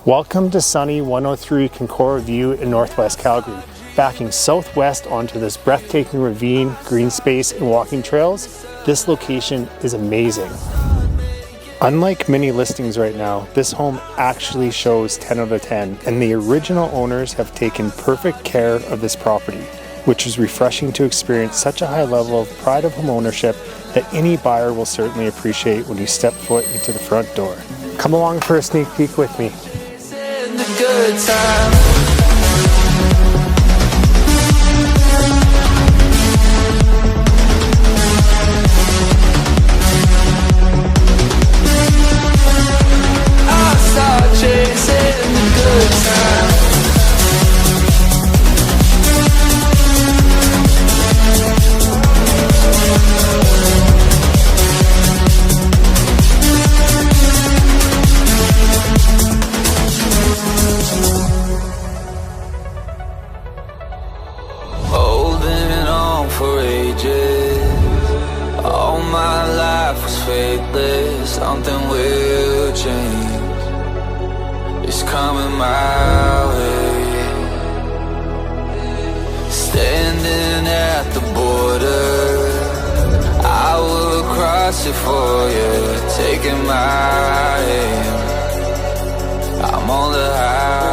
Welcome to sunny 103 Kincora View in Northwest Calgary. Backing southwest onto this breathtaking ravine, green space, and walking trails, this location is amazing. Unlike many listings right now, this home actually shows 10 out of 10, and the original owners have taken perfect care of this property, which is refreshing to experience such a high level of pride of home ownership that any buyer will certainly appreciate when you step foot into the front door. Come along for a sneak peek with me. Good time. For ages, all my life was faithless. Something will change. It's coming my way. Standing at the border, I will cross it for you. Taking my aim, I'm on the high.